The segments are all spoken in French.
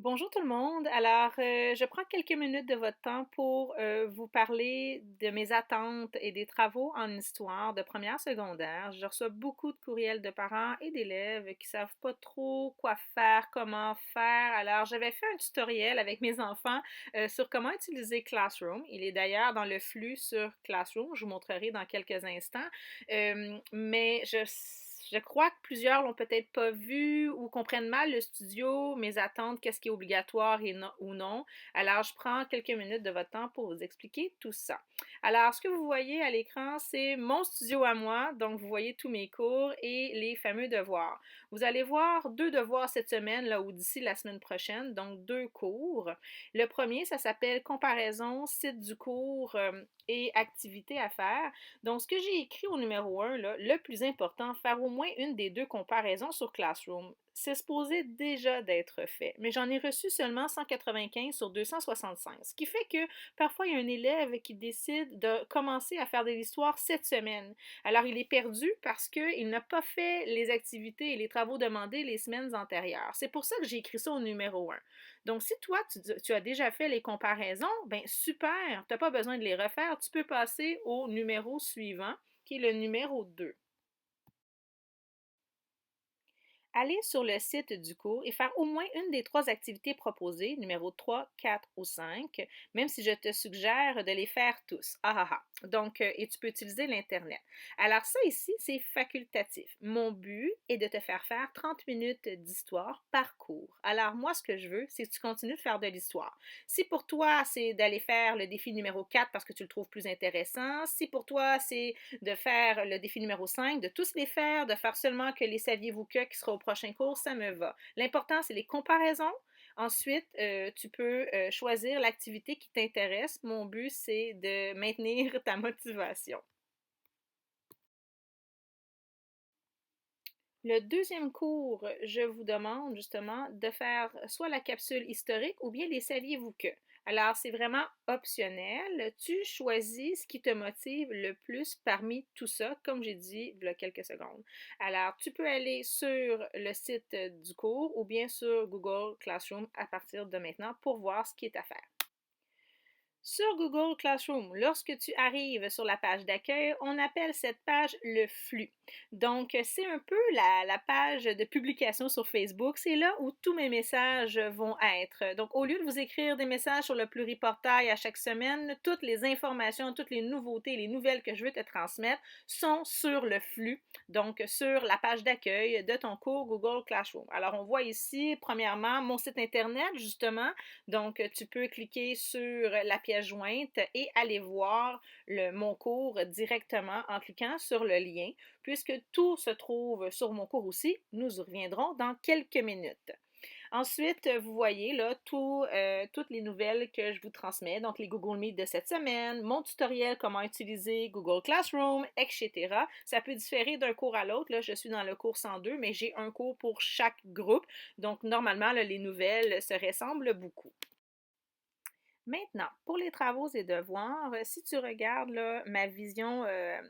Bonjour tout le monde. Alors, je prends quelques minutes de votre temps pour vous parler de mes attentes et des travaux en histoire de première secondaire. Je reçois beaucoup de courriels de parents et d'élèves qui savent pas trop quoi faire, comment faire. Alors, j'avais fait un tutoriel avec mes enfants sur comment utiliser Classroom. Il est d'ailleurs dans le flux sur Classroom. Je vous montrerai dans quelques instants. Mais je crois que plusieurs l'ont peut-être pas vu ou comprennent mal le studio, mes attentes, qu'est-ce qui est obligatoire et ou non. Alors, je prends quelques minutes de votre temps pour vous expliquer tout ça. Alors, ce que vous voyez à l'écran, c'est mon studio à moi. Donc, vous voyez tous mes cours et les fameux devoirs. Vous allez voir deux devoirs cette semaine là, ou d'ici la semaine prochaine, donc deux cours. Le premier, ça s'appelle Comparaison, site du cours et activités à faire. Donc, ce que j'ai écrit au numéro 1, là, le plus important, faire au moins une des deux comparaisons sur Classroom. C'est supposé déjà d'être fait, mais j'en ai reçu seulement 195 sur 265, ce qui fait que parfois il y a un élève qui décide de commencer à faire de l'histoire cette semaine. Alors il est perdu parce qu'il n'a pas fait les activités et les travaux demandés les semaines antérieures. C'est pour ça que j'ai écrit ça au numéro 1. Donc si toi tu as déjà fait les comparaisons, ben super, tu n'as pas besoin de les refaire, tu peux passer au numéro suivant qui est le numéro 2. Aller sur le site du cours et faire au moins une des trois activités proposées, numéro 3, 4 ou 5, même si je te suggère de les faire tous. Ah ah ah. Donc, et tu peux utiliser l'Internet. Alors ça ici, c'est facultatif. Mon but est de te faire faire 30 minutes d'histoire par cours. Alors moi, ce que je veux, c'est que tu continues de faire de l'histoire. Si pour toi, c'est d'aller faire le défi numéro 4 parce que tu le trouves plus intéressant, si pour toi, c'est de faire le défi numéro 5, de tous les faire, de faire seulement que les saviez-vous que qui sera au prochain cours, ça me va. L'important, c'est les comparaisons. Ensuite, tu peux choisir l'activité qui t'intéresse. Mon but, c'est de maintenir ta motivation. Le deuxième cours, je vous demande justement de faire soit la capsule historique ou bien les saviez-vous que. Alors, c'est vraiment optionnel. Tu choisis ce qui te motive le plus parmi tout ça, comme j'ai dit il y a quelques secondes. Alors, tu peux aller sur le site du cours ou bien sur Google Classroom à partir de maintenant pour voir ce qui est à faire. Sur Google Classroom, lorsque tu arrives sur la page d'accueil, on appelle cette page le flux. Donc, c'est un peu la page de publication sur Facebook. C'est là où tous mes messages vont être. Donc, au lieu de vous écrire des messages sur le pluriportail à chaque semaine, toutes les informations, toutes les nouveautés, les nouvelles que je veux te transmettre sont sur le flux, donc sur la page d'accueil de ton cours Google Classroom. Alors, on voit ici, premièrement, mon site Internet, justement. Donc, tu peux cliquer sur la pièce jointe et aller voir mon cours directement en cliquant sur le lien, puisque tout se trouve sur mon cours aussi. Nous y reviendrons dans quelques minutes. Ensuite, vous voyez là toutes les nouvelles que je vous transmets, donc les Google Meet de cette semaine, mon tutoriel comment utiliser Google Classroom, etc. Ça peut différer d'un cours à l'autre. Là, je suis dans le cours 102, mais j'ai un cours pour chaque groupe. Donc, normalement, là, les nouvelles se ressemblent beaucoup. Maintenant, pour les travaux et devoirs, si tu regardes là, ma vision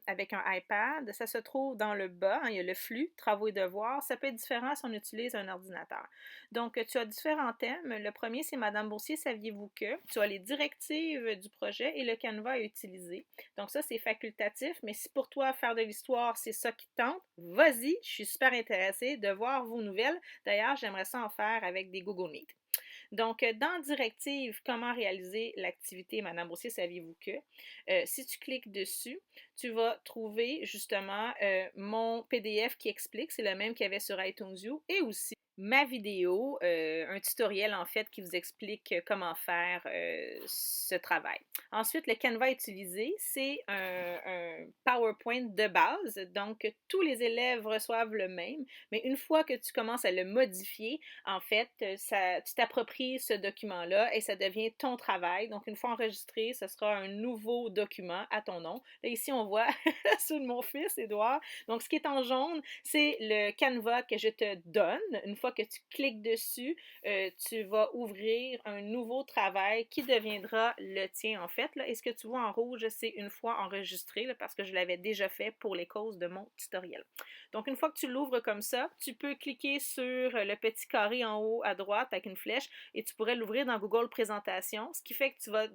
avec un iPad, ça se trouve dans le bas, hein, il y a le flux, travaux et devoirs. Ça peut être différent si on utilise un ordinateur. Donc, tu as différents thèmes. Le premier, c'est Madame Boursier, saviez-vous que? Tu as les directives du projet et le canevas à utiliser. Donc, ça, c'est facultatif, mais si pour toi, faire de l'histoire, c'est ça qui te tente, vas-y, je suis super intéressée de voir vos nouvelles. D'ailleurs, j'aimerais ça en faire avec des Google Meet. Donc, dans Directive, comment réaliser l'activité Madame Boursier, saviez-vous que? Si tu cliques dessus, tu vas trouver justement mon PDF qui explique, c'est le même qu'il y avait sur iTunes U, et aussi ma vidéo, un tutoriel en fait qui vous explique comment faire ce travail. Ensuite, le Canva utilisé, c'est un PowerPoint de base, donc tous les élèves reçoivent le même, mais une fois que tu commences à le modifier, en fait, tu t'appropries ce document-là et ça devient ton travail. Donc, une fois enregistré, ce sera un nouveau document à ton nom. Là, ici, on on voit ceux de mon fils, Édouard. Donc, ce qui est en jaune, c'est le Canva que je te donne. Une fois que tu cliques dessus, tu vas ouvrir un nouveau travail qui deviendra le tien, en fait. Là. Et ce que tu vois en rouge, c'est une fois enregistré, là, parce que je l'avais déjà fait pour les causes de mon tutoriel. Donc, une fois que tu l'ouvres comme ça, tu peux cliquer sur le petit carré en haut à droite avec une flèche et tu pourrais l'ouvrir dans Google Présentation, ce qui fait que tu vas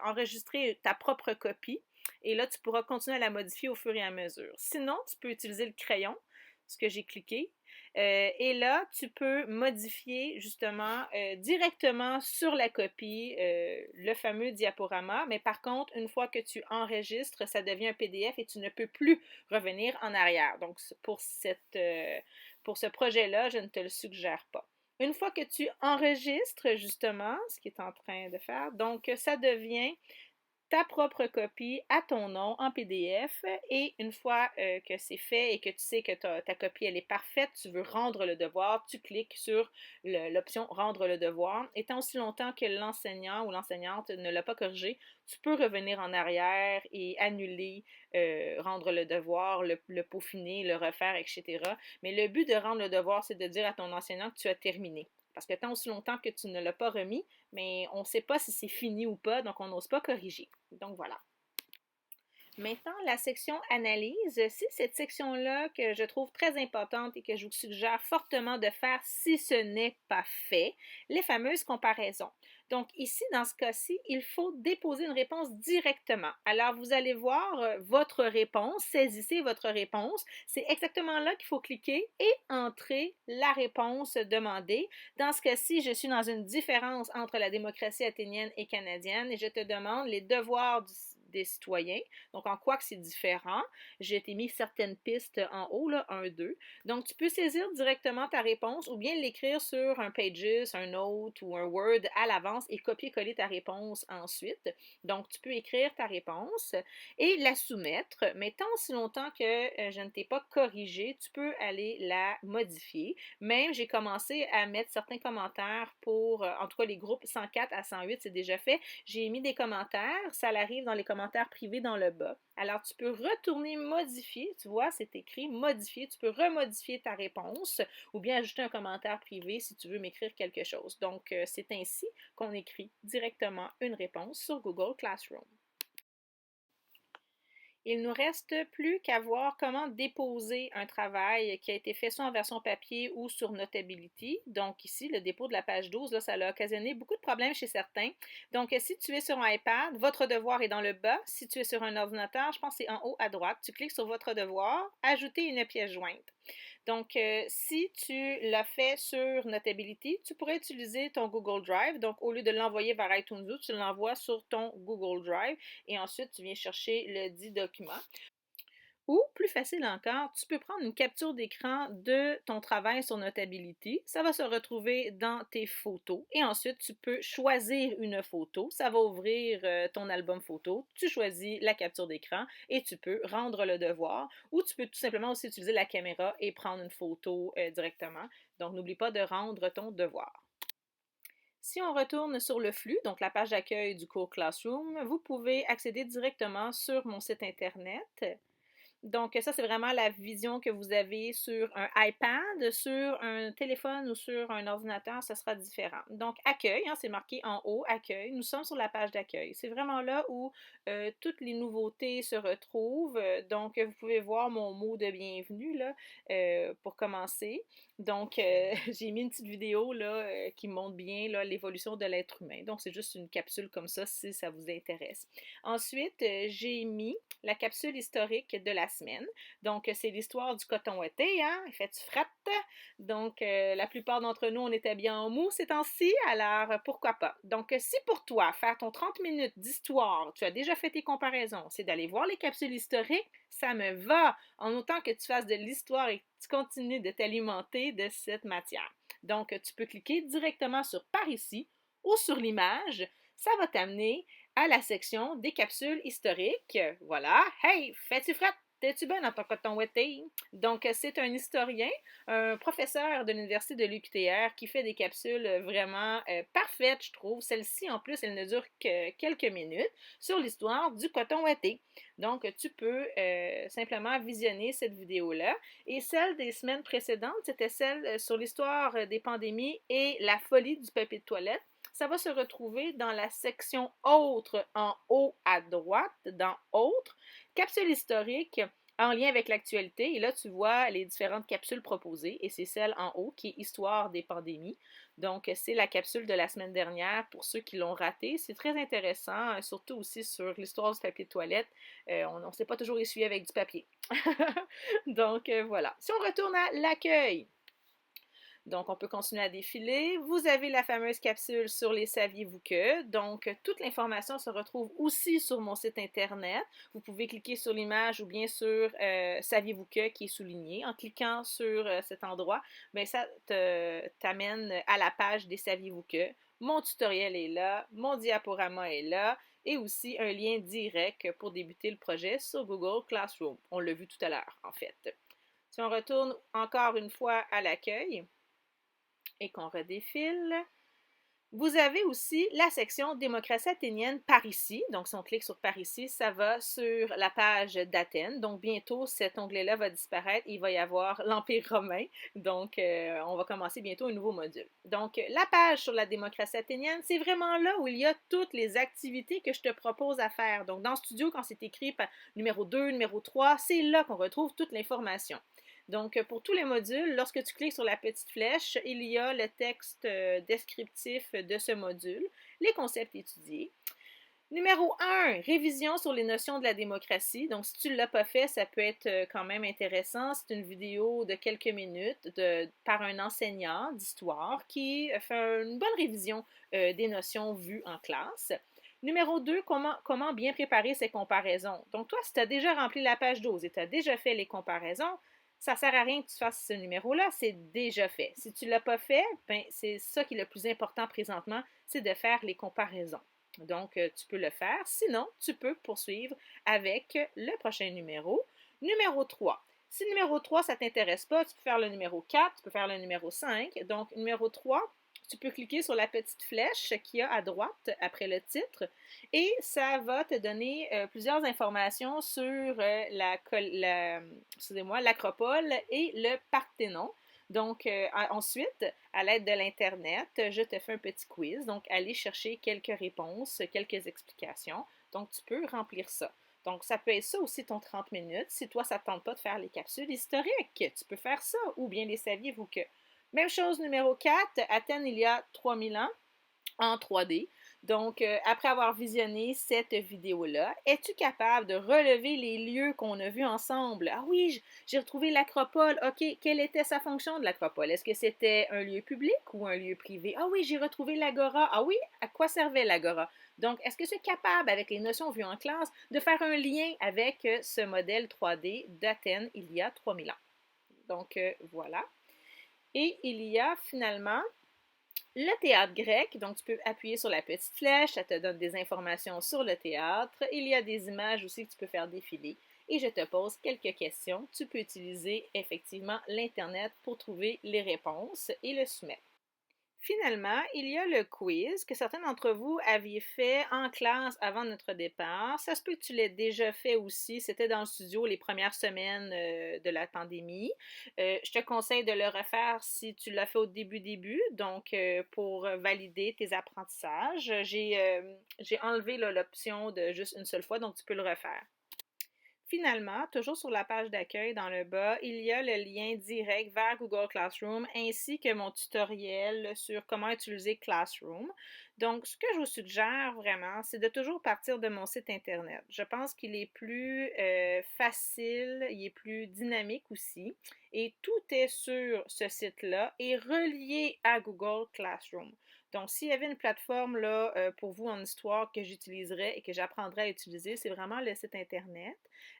enregistrer ta propre copie et là, tu pourras continuer à la modifier au fur et à mesure. Sinon, tu peux utiliser le crayon, ce que j'ai cliqué. Et là, tu peux modifier justement directement sur la copie le fameux diaporama, mais par contre, une fois que tu enregistres, ça devient un PDF et tu ne peux plus revenir en arrière. Donc, pour ce projet-là, je ne te le suggère pas. Une fois que tu enregistres justement ce qui est en train de faire, donc ça devient ta propre copie à ton nom en PDF et une fois que c'est fait et que tu sais que ta copie elle est parfaite, tu veux rendre le devoir, tu cliques sur l'option rendre le devoir et tant aussi longtemps que l'enseignant ou l'enseignante ne l'a pas corrigé, tu peux revenir en arrière et annuler, rendre le devoir, le peaufiner, le refaire, etc. Mais le but de rendre le devoir, c'est de dire à ton enseignant que tu as terminé. Parce que tant aussi longtemps que tu ne l'as pas remis, mais on ne sait pas si c'est fini ou pas, donc on n'ose pas corriger. Donc voilà. Maintenant, la section analyse, c'est cette section-là que je trouve très importante et que je vous suggère fortement de faire si ce n'est pas fait, les fameuses comparaisons. Donc ici, dans ce cas-ci, il faut déposer une réponse directement. Alors, vous allez voir votre réponse, saisissez votre réponse. C'est exactement là qu'il faut cliquer et entrer la réponse demandée. Dans ce cas-ci, je suis dans une différence entre la démocratie athénienne et canadienne et je te demande les devoirs des citoyens. Donc, en quoi que c'est différent? J'ai été mis certaines pistes en haut, là, 1, 2. Donc, tu peux saisir directement ta réponse ou bien l'écrire sur un Pages, un Note ou un Word à l'avance et copier-coller ta réponse ensuite. Donc, tu peux écrire ta réponse et la soumettre, mais tant si longtemps que je ne t'ai pas corrigé, tu peux aller la modifier. Même, j'ai commencé à mettre certains commentaires pour, en tout cas, les groupes 104 à 108, c'est déjà fait. J'ai mis des commentaires, ça arrive dans les commentaires privés dans le bas. Alors, tu peux retourner modifier, tu vois, c'est écrit modifier, tu peux remodifier ta réponse ou bien ajouter un commentaire privé si tu veux m'écrire quelque chose. Donc, c'est ainsi qu'on écrit directement une réponse sur Google Classroom. Il ne nous reste plus qu'à voir comment déposer un travail qui a été fait soit en version papier ou sur Notability. Donc ici, le dépôt de la page 12, là, ça a occasionné beaucoup de problèmes chez certains. Donc si tu es sur un iPad, votre devoir est dans le bas. Si tu es sur un ordinateur, je pense que c'est en haut à droite. Tu cliques sur votre devoir, ajouter une pièce jointe. Donc, si tu l'as fait sur Notability, tu pourrais utiliser ton Google Drive. Donc, au lieu de l'envoyer vers iTunes, tu l'envoies sur ton Google Drive et ensuite, tu viens chercher le dit document. Ou, plus facile encore, tu peux prendre une capture d'écran de ton travail sur Notability. Ça va se retrouver dans tes photos. Et ensuite, tu peux choisir une photo. Ça va ouvrir ton album photo. Tu choisis la capture d'écran et tu peux rendre le devoir. Ou tu peux tout simplement aussi utiliser la caméra et prendre une photo directement. Donc, n'oublie pas de rendre ton devoir. Si on retourne sur le flux, donc la page d'accueil du cours Classroom, vous pouvez accéder directement sur mon site internet. Donc, ça, c'est vraiment la vision que vous avez sur un iPad, sur un téléphone ou sur un ordinateur, ça sera différent. Donc, accueil, hein, c'est marqué en haut, accueil. Nous sommes sur la page d'accueil. C'est vraiment là où toutes les nouveautés se retrouvent. Donc, vous pouvez voir mon mot de bienvenue là, pour commencer. Donc, j'ai mis une petite vidéo là, qui montre bien là, l'évolution de l'être humain. Donc, c'est juste une capsule comme ça si ça vous intéresse. Ensuite, j'ai mis la capsule historique de la semaine. Donc, c'est l'histoire du coton ouaté, hein? Il fait du fret. Donc, la plupart d'entre nous, on est habillés en mou ces temps-ci, alors pourquoi pas? Donc, si pour toi, faire ton 30 minutes d'histoire, tu as déjà fait tes comparaisons, c'est d'aller voir les capsules historiques, ça me va, en autant que tu fasses de l'histoire et que tu continues de t'alimenter de cette matière. Donc, tu peux cliquer directement sur Par ici ou sur l'image, ça va t'amener à la section des capsules historiques. Voilà. Hey, fais-tu fret? T'es-tu bien dans ton coton ouaté? Donc, c'est un historien, un professeur de l'Université de l'UQTR qui fait des capsules vraiment parfaites, je trouve. Celle-ci, en plus, elle ne dure que quelques minutes sur l'histoire du coton ouaté. Donc, tu peux simplement visionner cette vidéo-là. Et celle des semaines précédentes, c'était celle sur l'histoire des pandémies et la folie du papier de toilette. Ça va se retrouver dans la section Autres en haut à droite, dans Autres, capsule historique en lien avec l'actualité. Et là, tu vois les différentes capsules proposées. Et c'est celle en haut qui est Histoire des pandémies. Donc, c'est la capsule de la semaine dernière pour ceux qui l'ont raté. C'est très intéressant, surtout aussi sur l'histoire du papier de toilette. On ne s'est pas toujours essuyé avec du papier. Donc, voilà. Si on retourne à l'accueil, donc, on peut continuer à défiler. Vous avez la fameuse capsule sur les saviez-vous que. Donc, toute l'information se retrouve aussi sur mon site internet. Vous pouvez cliquer sur l'image ou bien sur saviez-vous que qui est souligné. En cliquant sur cet endroit, bien, ça t'amène à la page des saviez-vous que. Mon tutoriel est là, mon diaporama est là et aussi un lien direct pour débuter le projet sur Google Classroom. On l'a vu tout à l'heure, en fait. Si on retourne encore une fois à l'accueil, et qu'on redéfile, vous avez aussi la section démocratie athénienne par ici. Donc, si on clique sur par ici, ça va sur la page d'Athènes. Donc, bientôt, cet onglet-là va disparaître. Il va y avoir l'Empire romain. Donc, on va commencer bientôt un nouveau module. Donc, la page sur la démocratie athénienne, c'est vraiment là où il y a toutes les activités que je te propose à faire. Donc, dans Studio, quand c'est écrit par numéro 2, numéro 3, c'est là qu'on retrouve toute l'information. Donc, pour tous les modules, lorsque tu cliques sur la petite flèche, il y a le texte descriptif de ce module, les concepts étudiés. Numéro 1, révision sur les notions de la démocratie. Donc, si tu ne l'as pas fait, ça peut être quand même intéressant. C'est une vidéo de quelques minutes par un enseignant d'histoire qui fait une bonne révision des notions vues en classe. Numéro 2, comment bien préparer ces comparaisons. Donc, toi, si tu as déjà rempli la page 12 et tu as déjà fait les comparaisons, ça ne sert à rien que tu fasses ce numéro-là, c'est déjà fait. Si tu ne l'as pas fait, ben, c'est ça qui est le plus important présentement, c'est de faire les comparaisons. Donc, tu peux le faire. Sinon, tu peux poursuivre avec le prochain numéro. Numéro 3. Si numéro 3, ça ne t'intéresse pas, tu peux faire le numéro 4, tu peux faire le numéro 5. Donc, numéro 3, tu peux cliquer sur la petite flèche qu'il y a à droite après le titre et ça va te donner plusieurs informations sur l'Acropole et le Parthénon. Donc, ensuite, à l'aide de l'Internet, je te fais un petit quiz. Donc, aller chercher quelques réponses, quelques explications. Donc, tu peux remplir ça. Donc, ça peut être ça aussi ton 30 minutes. Si toi, ça ne te tente pas de faire les capsules historiques, tu peux faire ça. Ou bien les saviez-vous que. Même chose numéro 4, Athènes il y a 3000 ans en 3D. Donc, après avoir visionné cette vidéo-là, es-tu capable de relever les lieux qu'on a vus ensemble? Ah oui, j'ai retrouvé l'Acropole. OK, quelle était sa fonction de l'Acropole? Est-ce que c'était un lieu public ou un lieu privé? Ah oui, j'ai retrouvé l'Agora. Ah oui, à quoi servait l'Agora? Donc, est-ce que tu es capable, avec les notions vues en classe, de faire un lien avec ce modèle 3D d'Athènes il y a 3000 ans? Donc, voilà. Et il y a finalement le théâtre grec. Donc, tu peux appuyer sur la petite flèche, ça te donne des informations sur le théâtre. Il y a des images aussi que tu peux faire défiler. Et je te pose quelques questions. Tu peux utiliser effectivement l'Internet pour trouver les réponses et le soumettre. Finalement, il y a le quiz que certains d'entre vous aviez fait en classe avant notre départ. Ça se peut que tu l'aies déjà fait aussi. C'était dans le studio les premières semaines de la pandémie. Je te conseille de le refaire si tu l'as fait au début, donc pour valider tes apprentissages. J'ai enlevé l'option de juste une seule fois, donc tu peux le refaire. Finalement, toujours sur la page d'accueil dans le bas, il y a le lien direct vers Google Classroom ainsi que mon tutoriel sur comment utiliser Classroom. Donc, ce que je vous suggère vraiment, c'est de toujours partir de mon site Internet. Je pense qu'il est plus facile, il est plus dynamique aussi et tout est sur ce site-là et relié à Google Classroom. Donc, s'il y avait une plateforme là, pour vous en histoire que j'utiliserais et que j'apprendrais à utiliser, c'est vraiment le site Internet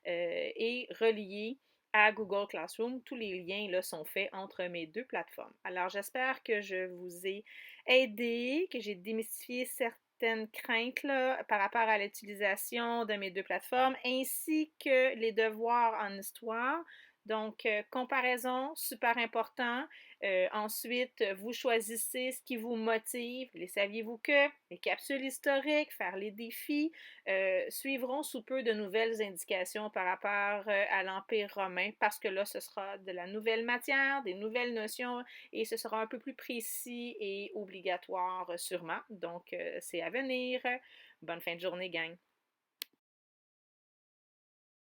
et relié à Google Classroom. Tous les liens là, sont faits entre mes deux plateformes. Alors, j'espère que je vous ai aidé, que j'ai démystifié certaines craintes là, par rapport à l'utilisation de mes deux plateformes, ainsi que les devoirs en histoire. Donc, comparaison, super important. Ensuite, vous choisissez ce qui vous motive. Les saviez-vous que? Les capsules historiques, faire les défis, suivront sous peu de nouvelles indications par rapport à l'Empire romain, parce que là, ce sera de la nouvelle matière, des nouvelles notions, et ce sera un peu plus précis et obligatoire sûrement. Donc, c'est à venir. Bonne fin de journée, gang.